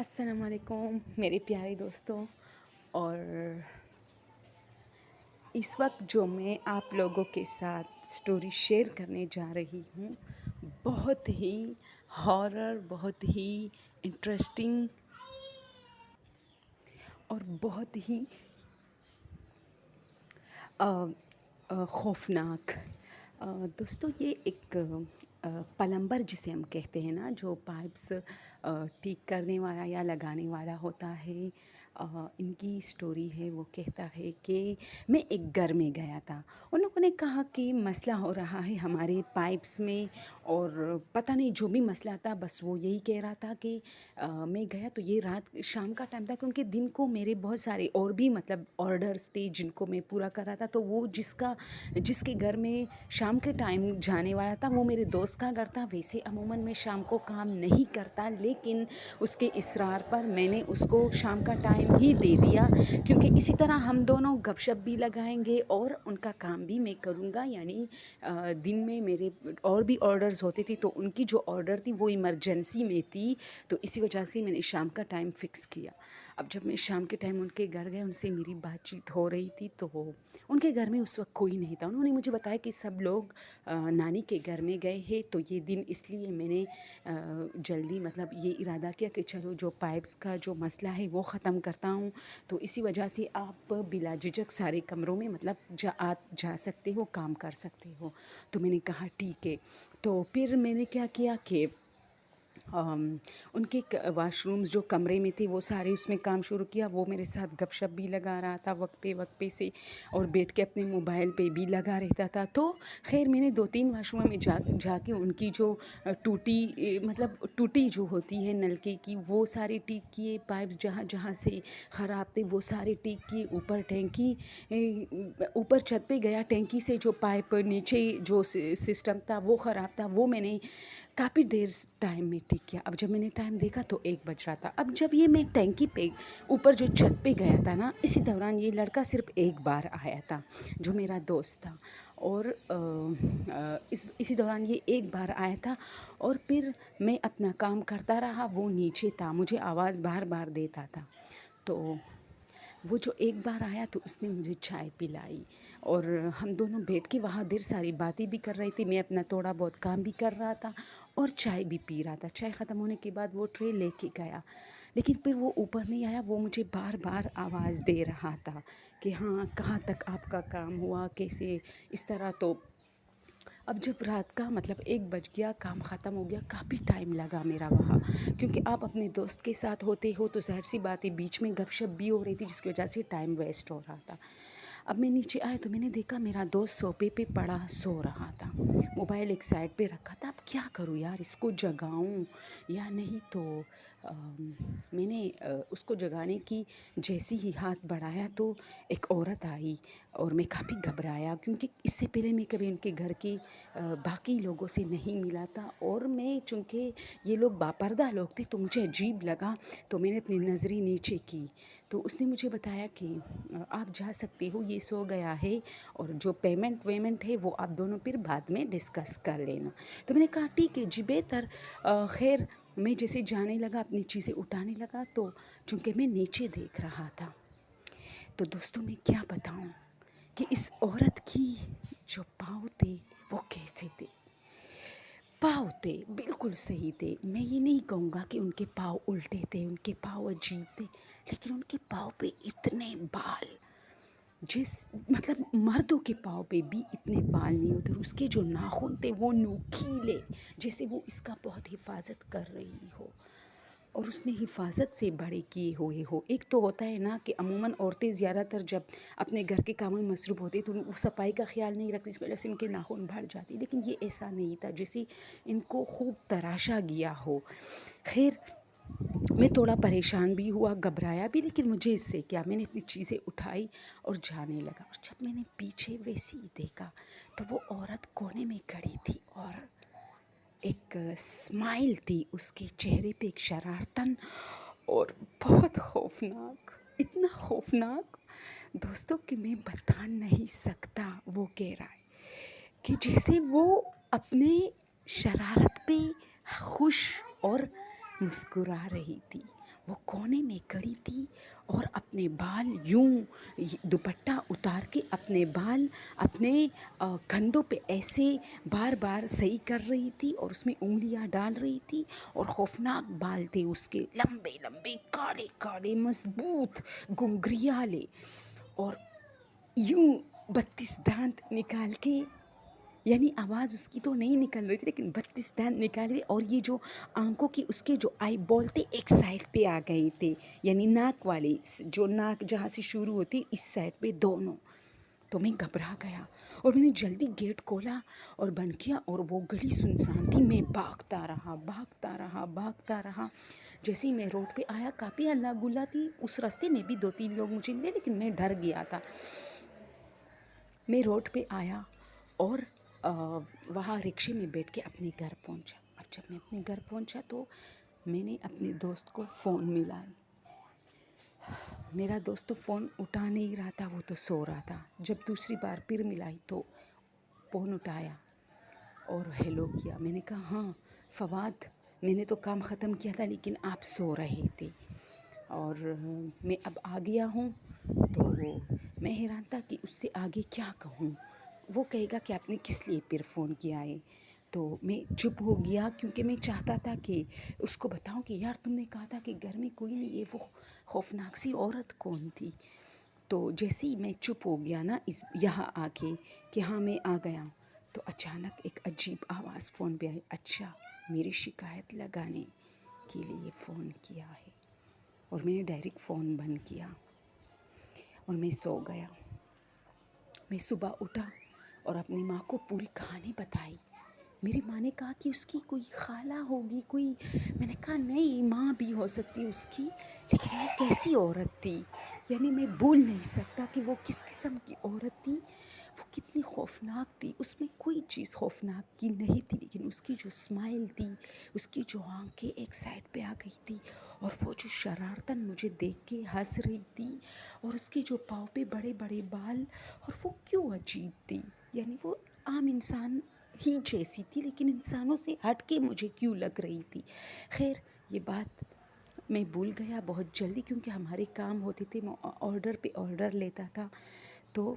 السلام علیکم میرے پیارے دوستوں، اور اس وقت جو میں آپ لوگوں کے ساتھ سٹوری شیئر کرنے جا رہی ہوں، بہت ہی ہارر، بہت ہی انٹرسٹنگ اور بہت ہی خوفناک۔ دوستو، یہ ایک پلمبر جسے ہم کہتے ہیں نا، جو پائپس ٹھیک کرنے والا یا لگانے والا ہوتا ہے، ان کی سٹوری ہے۔ وہ کہتا ہے کہ میں ایک گھر میں گیا تھا، ان لوگوں نے کہا کہ مسئلہ ہو رہا ہے ہمارے پائپس میں، اور پتہ نہیں جو بھی مسئلہ تھا، بس وہ یہی کہہ رہا تھا کہ میں گیا تو یہ رات شام کا ٹائم تھا، کیونکہ دن کو میرے بہت سارے اور بھی مطلب آرڈرس تھے جن کو میں پورا کر رہا تھا، تو وہ جس کے گھر میں شام کے ٹائم جانے والا تھا وہ میرے دوست کا گھر تھا۔ ویسے عموماً میں شام کو کام نہیں کرتا، لیکن اس کے اصرار پر میں نے اس کو شام کا ٹائم ہی دے دیا، کیونکہ اسی طرح ہم دونوں گپ شپ بھی لگائیں گے اور ان کا کام بھی میں کروں گا۔ یعنی دن میں میرے اور بھی آرڈرز ہوتے تھے، تو ان کی جو آرڈر تھی وہ ایمرجنسی میں تھی، تو اسی وجہ سے میں نے شام کا ٹائم فکس کیا۔ اب جب میں شام کے ٹائم ان کے گھر گئے، ان سے میری بات چیت ہو رہی تھی، تو ان کے گھر میں اس وقت کوئی نہیں تھا۔ انہوں نے مجھے بتایا کہ سب لوگ نانی کے گھر میں گئے ہیں، تو یہ دن اس لیے میں نے جلدی مطلب یہ ارادہ کیا کہ چلو جو پائپس کا جو مسئلہ ہے وہ ختم کرتا ہوں، تو اسی وجہ سے آپ بلا جھجک سارے کمروں میں مطلب آپ جا سکتے ہو، کام کر سکتے ہو۔ تو میں نے کہا ٹھیک ہے۔ تو پھر میں نے کیا کیا کہ ان کے واش رومز جو کمرے میں تھے وہ سارے اس میں کام شروع کیا۔ وہ میرے ساتھ گپ شپ بھی لگا رہا تھا وقت پہ سے، اور بیٹھ کے اپنے موبائل پہ بھی لگا رہتا تھا۔ تو خیر میں نے 2-3 واش روم میں جا کے ان کی جو ٹوٹی جو ہوتی ہے نلکے کی، وہ سارے ٹھیک کیے۔ پائپس جہاں جہاں سے خراب تھے وہ سارے ٹھیک کیے۔ اوپر چھت پہ گیا، ٹینکی سے جو پائپ نیچے جو سسٹم تھا وہ خراب تھا، وہ میں نے کافی دیر ٹائم میں ٹھیک کیا۔ اب جب میں نے ٹائم دیکھا تو 1 بج رہا تھا۔ اب جب یہ میں ٹینکی پہ اوپر جو چھت پہ گیا تھا نا، اسی دوران یہ لڑکا صرف ایک بار آیا تھا جو میرا دوست تھا، اور اسی دوران یہ ایک بار آیا تھا، اور پھر میں اپنا کام کرتا رہا۔ وہ نیچے تھا، مجھے آواز بار بار دیتا تھا۔ تو وہ جو ایک بار آیا تو اس نے مجھے چائے پلائی، اور ہم دونوں بیٹھ کے وہاں دیر ساری باتیں بھی کر رہے تھے۔ میں اپنا تھوڑا بہت کام بھی کر رہا تھا اور چائے بھی پی رہا تھا۔ چائے ختم ہونے کے بعد وہ ٹرے لے کے گیا، لیکن پھر وہ اوپر نہیں آیا۔ وہ مجھے بار بار آواز دے رہا تھا کہ ہاں کہاں تک آپ کا کام ہوا، کیسے اس طرح۔ تو اب جب رات کا مطلب 1 بج گیا، کام ختم ہو گیا، کافی ٹائم لگا میرا وہاں، کیونکہ آپ اپنے دوست کے ساتھ ہوتے ہو تو ظاہر سی بات ہے بیچ میں گپ شپ بھی ہو رہی تھی، جس کی وجہ سے ٹائم ویسٹ ہو رہا تھا۔ اب میں نیچے آیا تو میں نے دیکھا میرا دوست صوفے پہ پڑا سو رہا تھا، موبائل ایک سائڈ پہ رکھا تھا۔ اب کیا کروں یار، اس کو جگاؤں یا نہیں؟ تو میں نے اس کو جگانے کی جیسی ہی ہاتھ بڑھایا تو ایک عورت آئی، اور میں کافی گھبرایا، کیونکہ اس سے پہلے میں کبھی ان کے گھر کے باقی لوگوں سے نہیں ملا تھا، اور میں چونکہ یہ لوگ باپردہ لوگ تھے تو مجھے عجیب لگا، تو میں نے اپنی نظریں نیچے کی۔ تو اس نے مجھے بتایا کہ آپ جا سکتے ہو، یہ سو گیا ہے، اور جو پیمنٹ ہے وہ آپ دونوں پھر بعد میں ڈسکس کر لینا۔ تو میں نے کہا ٹھیک ہے جی، بہتر۔ خیر میں جیسے جانے لگا، اپنی چیزیں اٹھانے لگا، تو چونکہ میں نیچے دیکھ رہا تھا، تو دوستوں میں کیا بتاؤں کہ اس عورت کی جو پاؤں تھے وہ کیسے تھے۔ پاؤں تھے بالکل صحیح تھے، میں یہ نہیں کہوں گا کہ ان کے پاؤں الٹے تھے، ان کے پاؤں عجیب تھے، لیکن ان کے پاؤں پہ اتنے بال، مطلب مردوں کے پاؤں پہ بھی اتنے بال نہیں ہوتے، اور اس کے جو ناخن تھے وہ نوکیلے، جیسے وہ اس کا بہت حفاظت کر رہی ہو، اور اس نے حفاظت سے بڑے کیے ہوئے ہو۔ ایک تو ہوتا ہے نا کہ عموماً عورتیں زیادہ تر جب اپنے گھر کے کاموں میں مصروف ہوتی تو وہ صفائی کا خیال نہیں رکھتی، اس وجہ سے ان کے ناخن بڑھ جاتی، لیکن یہ ایسا نہیں تھا، جیسے ان کو خوب تراشا گیا ہو۔ خیر میں تھوڑا پریشان بھی ہوا، گھبرایا بھی، لیکن مجھے اس سے کیا، میں نے اپنی چیزیں اٹھائی اور جانے لگا۔ اور جب میں نے پیچھے ویسے ہی دیکھا تو وہ عورت کونے میں کھڑی تھی، اور ایک اسمائل تھی اس کے چہرے پہ، ایک شرارتن، اور بہت خوفناک، اتنا خوفناک دوستوں کہ میں بتا نہیں سکتا۔ وہ کہہ رہا ہے کہ جیسے وہ اپنے شرارت پہ خوش اور مسکرا رہی تھی، وہ کونے میں کھڑی تھی اور اپنے بال یوں دوپٹہ اتار کے اپنے بال اپنے کندھوں پہ ایسے بار بار صحیح کر رہی تھی اور اس میں انگلیاں ڈال رہی تھی، اور خوفناک بال تھے اس کے، لمبے لمبے کالے کالے مضبوط گھنگریالے، اور یوں 32 دانت نکال کے، یعنی آواز اس کی تو نہیں نکل رہی تھی لیکن 32 دانت نکال ہوئے، اور یہ جو آنکھوں کی اس کے جو آئی بال تھے ایک سائڈ پہ آ گئے تھے، یعنی ناک والے، جو ناک جہاں سے شروع ہوتی اس سائڈ پہ دونوں. تو میں گھبرا گیا اور میں نے جلدی گیٹ کھولا اور بند کیا، اور وہ گلی سنسان تھی. میں بھاگتا رہا. جیسے ہی میں روڈ پہ آیا کافی ہلا گلا تھی، اس راستے میں بھی 2-3 لوگ مجھے ملے لیکن میں ڈر گیا تھا. میں روڈ پہ آیا اور وہاں رکشے میں بیٹھ کے اپنے گھر پہنچا. اب جب میں اپنے گھر پہنچا تو میں نے اپنے دوست کو فون ملائی. میرا دوست تو فون اٹھا نہیں رہا تھا، وہ تو سو رہا تھا. جب دوسری بار پھر ملائی تو فون اٹھایا اور ہیلو کیا. میں نے کہا ہاں فواد، میں نے تو کام ختم کیا تھا لیکن آپ سو رہے تھے اور میں اب آ گیا ہوں. تو میں حیران تھا کہ اس سے آگے کیا کہوں. وہ کہے گا کہ آپ نے کس لیے پھر فون کیا ہے. تو میں چپ ہو گیا کیونکہ میں چاہتا تھا کہ اس کو بتاؤں کہ یار تم نے کہا تھا کہ گھر میں کوئی نہیں ہے، وہ خوفناک سی عورت کون تھی. تو جیسے ہی میں چپ ہو گیا نا یہاں آ کے کہ ہاں میں آ گیا، تو اچانک ایک عجیب آواز فون پہ آئی، اچھا میری شکایت لگانے کے لیے فون کیا ہے. اور میں نے ڈائریکٹ فون بند کیا اور میں سو گیا. میں صبح اٹھا اور اپنی ماں کو پوری کہانی بتائی. میری ماں نے کہا کہ اس کی کوئی خالہ ہوگی کوئی. میں نے کہا نہیں، ماں بھی ہو سکتی اس کی، لیکن وہ کیسی عورت تھی، یعنی میں بھول نہیں سکتا کہ وہ کس قسم کی عورت تھی، وہ کتنی خوفناک تھی. اس میں کوئی چیز خوفناک کی نہیں تھی، لیکن اس کی جو اسمائل تھی، اس کی جو آنکھیں ایک سائڈ پہ آ گئی تھی، اور وہ جو شرارتاً مجھے دیکھ کے ہنس رہی تھی، اور اس کے جو پاؤں پہ بڑے بڑے بال، اور وہ کیوں عجیب تھی، یعنی وہ عام انسان ہی جیسی تھی لیکن انسانوں سے ہٹ کے مجھے کیوں لگ رہی تھی. خیر یہ بات میں بھول گیا بہت جلدی، کیونکہ ہمارے کام ہوتے تھے، میں آرڈر پہ آرڈر لیتا تھا. تو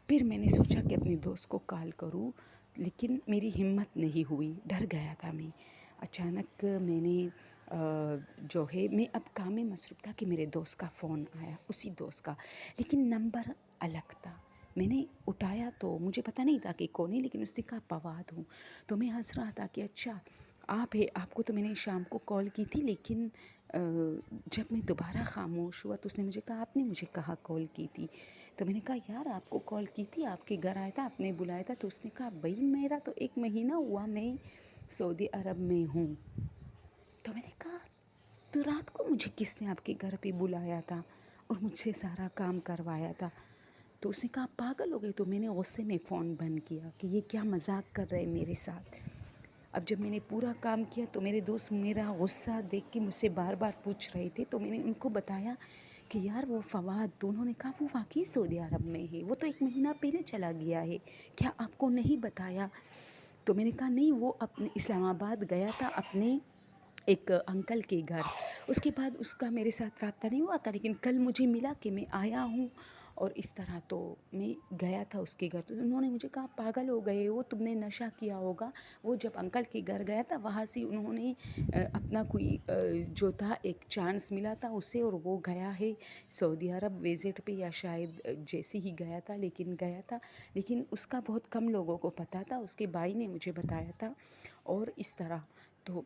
پھر میں نے سوچا کہ اپنے دوست کو کال کروں، لیکن میری ہمت نہیں ہوئی، ڈر گیا تھا میں. اچانک میں نے جو ہے میں اب کام میں مصروف تھا کہ میرے دوست کا فون آیا، اسی دوست کا، لیکن نمبر الگ تھا. میں نے اٹھایا تو مجھے پتہ نہیں تھا کہ کون ہے، لیکن اس نے کہا فواد ہوں. تو میں ہنس رہا تھا کہ اچھا آپ ہے، آپ کو تو میں نے شام کو کال کی تھی، لیکن جب میں دوبارہ خاموش ہوا تو اس نے مجھے کہا آپ نے مجھے کہاں کال کی تھی. تو میں نے کہا یار آپ کو کال کی تھی، آپ کے گھر آیا تھا، آپ نے بلایا تھا. تو اس نے کہا بھائی میرا تو 1 مہینہ ہوا میں سعودی عرب میں ہوں. تو میں نے کہا تو رات کو مجھے کس نے آپ کے گھر پہ بلایا تھا اور مجھ سے سارا کام کروایا تھا. تو اس نے کہا پاگل ہو گئے. تو میں نے غصے میں فون بند کیا کہ یہ کیا مذاق کر رہے میرے ساتھ. اب جب میں نے پورا کام کیا تو میرے دوست میرا غصہ دیکھ کے مجھ سے بار بار پوچھ رہے تھے. تو میں نے ان کو بتایا کہ یار وہ فواد. تو انہوں نے کہا وہ واقعی سعودی عرب میں ہے، وہ تو 1 مہینہ پہلے چلا گیا ہے، کیا آپ کو نہیں بتایا. تو میں نے کہا نہیں، وہ اپنے اسلام آباد گیا تھا اپنے ایک انکل کے گھر. اس کے بعد اس کا میرے ساتھ رابطہ نہیں ہوا تھا، لیکن کل مجھے ملا کہ میں آیا ہوں اور اس طرح. تو میں گیا تھا اس کے گھر. تو انہوں نے مجھے کہا پاگل ہو گئے ہو، تم نے نشہ کیا ہوگا. وہ جب انکل کے گھر گیا تھا وہاں سے انہوں نے اپنا کوئی جو تھا ایک چانس ملا تھا اسے، اور وہ گیا ہے سعودی عرب وزٹ پہ، یا شاید جیسے ہی گیا تھا لیکن گیا تھا. لیکن اس کا بہت کم لوگوں کو پتہ تھا، اس کے بھائی نے مجھے بتایا تھا اور اس طرح. تو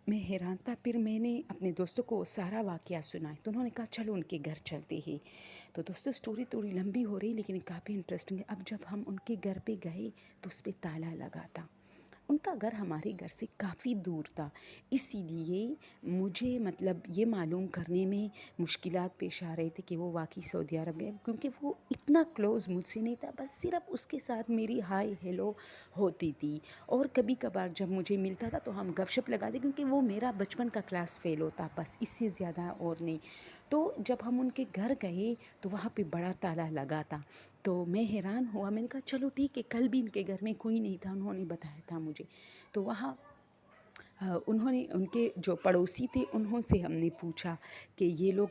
میں حیران تھا. پھر میں نے اپنے دوستوں کو سارا واقعہ سنایا تو انہوں نے کہا چلو ان کے گھر چلتے ہیں. تو دوستوں اسٹوری تھوڑی لمبی ہو رہی لیکن کافی انٹرسٹنگ ہے. اب جب ہم ان کے گھر پہ گئے تو اس پہ تالا لگا تھا. ان کا گھر ہمارے گھر سے کافی دور تھا، اسی لیے مجھے مطلب یہ معلوم کرنے میں مشکلات پیش آ رہے تھے کہ وہ واقعی سعودی عرب گئے، کیونکہ وہ اتنا کلوز مجھ سے نہیں تھا. بس صرف اس کے ساتھ میری ہائی ہیلو ہوتی تھی، اور کبھی کبھار جب مجھے ملتا تھا تو ہم گپ شپ لگاتے، کیونکہ وہ میرا بچپن کا کلاس فیل ہوتا، بس اس سے زیادہ اور نہیں. تو جب ہم ان کے گھر گئے تو وہاں پہ بڑا تالا لگا تھا. تو میں حیران ہوا. میں نے کہا چلو ٹھیک ہے، کل بھی ان کے گھر میں کوئی نہیں تھا، انہوں نے بتایا تھا مجھے. تو وہاں انہوں نے ان کے جو پڑوسی تھے انہوں سے ہم نے پوچھا کہ یہ لوگ،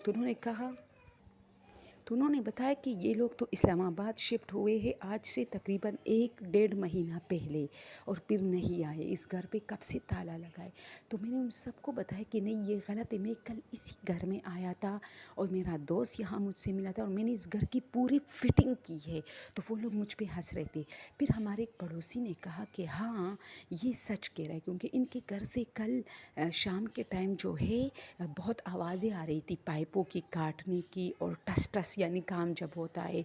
تو انہوں نے بتایا کہ یہ لوگ تو اسلام آباد شفٹ ہوئے ہیں آج سے تقریباً 1 ڈیڑھ مہینہ پہلے، اور پھر نہیں آئے، اس گھر پہ کب سے تالا لگا ہے۔ تو میں نے ان سب کو بتایا کہ نہیں یہ غلط ہے، میں کل اسی گھر میں آیا تھا اور میرا دوست یہاں مجھ سے ملا تھا اور میں نے اس گھر کی پوری فٹنگ کی ہے۔ تو وہ لوگ مجھ پہ ہنس رہے تھے۔ پھر ہمارے ایک پڑوسی نے کہا کہ ہاں یہ سچ کہہ رہا ہے، کیونکہ ان کے گھر سے کل شام کے ٹائم جو ہے بہت آوازیں آ رہی تھی پائپوں کی کاٹنے کی، اور ٹس ٹس یعنی کام جب ہوتا ہے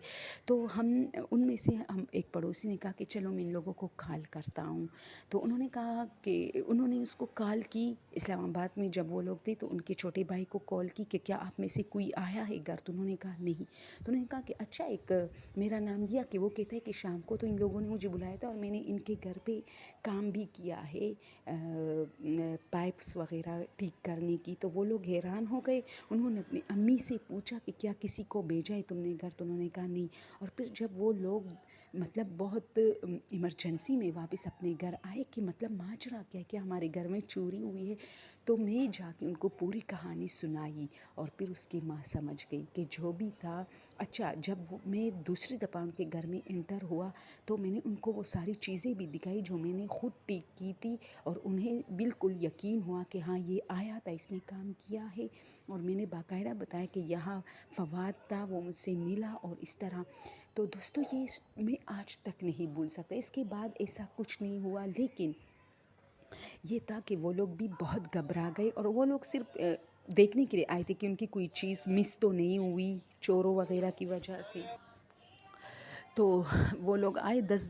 تو ہم ان میں سے ہم ایک پڑوسی نے کہا کہ چلو میں ان لوگوں کو کال کرتا ہوں۔ تو انہوں نے کہا کہ انہوں نے اس کو کال کی اسلام آباد میں جب وہ لوگ تھے، تو ان کے چھوٹے بھائی کو کال کی کہ کیا آپ میں سے کوئی آیا ہے گھر؟ تو انہوں نے کہا نہیں۔ تو انہوں نے کہا کہ اچھا، ایک میرا نام لیا کہ وہ کہتا ہے کہ شام کو تو ان لوگوں نے مجھے بلایا تھا اور میں نے ان کے گھر پہ کام بھی کیا ہے پائپس وغیرہ ٹھیک کرنے کی۔ تو وہ لوگ حیران ہو گئے، انہوں نے اپنی امی سے پوچھا کہ کیا کسی کو بھیجا ہے تم نے گھر؟ تو انہوں نے کہا نہیں۔ اور پھر جب وہ لوگ مطلب بہت ایمرجنسی میں واپس اپنے گھر آئے کہ مطلب ماجرا کیا کہ ہمارے گھر میں چوری ہوئی ہے، تو میں جا کے ان کو پوری کہانی سنائی، اور پھر اس کی ماں سمجھ گئی کہ جو بھی تھا۔ اچھا، جب میں دوسری دفعہ ان کے گھر میں انٹر ہوا تو میں نے ان کو وہ ساری چیزیں بھی دکھائی جو میں نے خود ٹھیک کی تھی، اور انہیں بالکل یقین ہوا کہ ہاں یہ آیا تھا، اس نے کام کیا ہے۔ اور میں نے باقاعدہ بتایا کہ یہاں فواد تھا، وہ مجھ سے ملا اور اس طرح۔ تو دوستو یہ میں آج تک نہیں بھول سکتا، اس کے بعد ایسا کچھ نہیں ہوا، لیکن یہ تھا کہ وہ لوگ بھی بہت گھبرا گئے، اور وہ لوگ صرف دیکھنے کے لیے آئے تھے کہ ان کی کوئی چیز مس تو نہیں ہوئی چوروں وغیرہ کی وجہ سے۔ تو وہ لوگ آئے، 10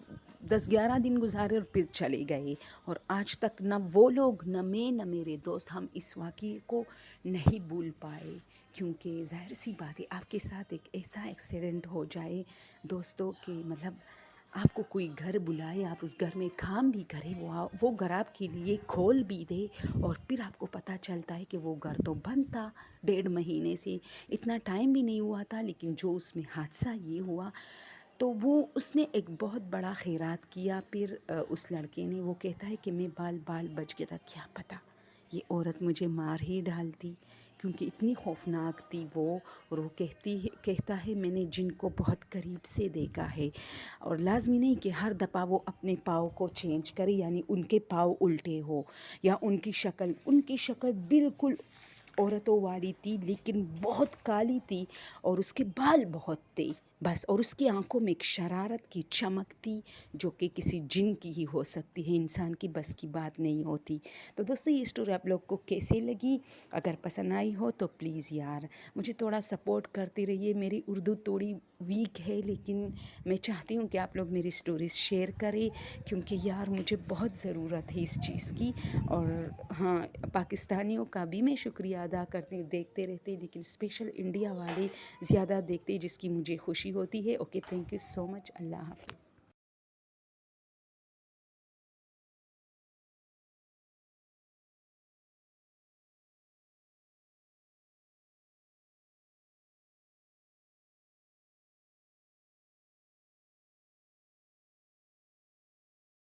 11 دن گزارے اور پھر چلے گئے، اور آج تک نہ وہ لوگ، نہ میں، نہ میرے دوست، ہم اس واقعے کو نہیں بھول پائے، کیونکہ ظاہر سی بات ہے آپ کے ساتھ ایک ایسا ایکسیڈنٹ ہو جائے دوستوں کہ مطلب آپ کو کوئی گھر بلائے، آپ اس گھر میں کام بھی کریں، وہ گھر آپ کے لیے کھول بھی دے، اور پھر آپ کو پتہ چلتا ہے کہ وہ گھر تو بند تھا 1.5 مہینے سے، اتنا ٹائم بھی نہیں ہوا تھا، لیکن جو اس میں حادثہ یہ ہوا تو وہ اس نے ایک بہت بڑا خیرات کیا۔ پھر اس لڑکے نے، وہ کہتا ہے کہ میں بال بچ گیا تھا، کیا پتہ یہ عورت مجھے مار ہی ڈالتی، کیونکہ اتنی خوفناک تھی وہ، اور وہ کہتا ہے میں نے جن کو بہت قریب سے دیکھا ہے، اور لازمی نہیں کہ ہر دفعہ وہ اپنے پاؤں کو چینج کرے، یعنی ان کے پاؤں الٹے ہو، یا ان کی شکل بالکل عورتوں والی تھی، لیکن بہت کالی تھی، اور اس کے بال بہت تھے بس، اور اس کی آنکھوں میں ایک شرارت کی چمک تھی جو کہ کسی جن کی ہی ہو سکتی ہے، انسان کی بس کی بات نہیں ہوتی۔ تو دوستو یہ اسٹوری آپ لوگ کو کیسے لگی؟ اگر پسند آئی ہو تو پلیز یار مجھے تھوڑا سپورٹ کرتے رہیے، میری اردو تھوڑی ویک ہے، لیکن میں چاہتی ہوں کہ آپ لوگ میری اسٹوریز شیئر کریں، کیونکہ یار مجھے بہت ضرورت ہے اس چیز کی۔ اور ہاں، پاکستانیوں کا بھی میں شکریہ ادا کرتی ہوں، دیکھتے رہتے، لیکن اسپیشل انڈیا والے زیادہ دیکھتے، جس کی مجھے خوشی ہوتی ہے۔ اوکے، تھینک یو سو مچ، اللہ حافظ۔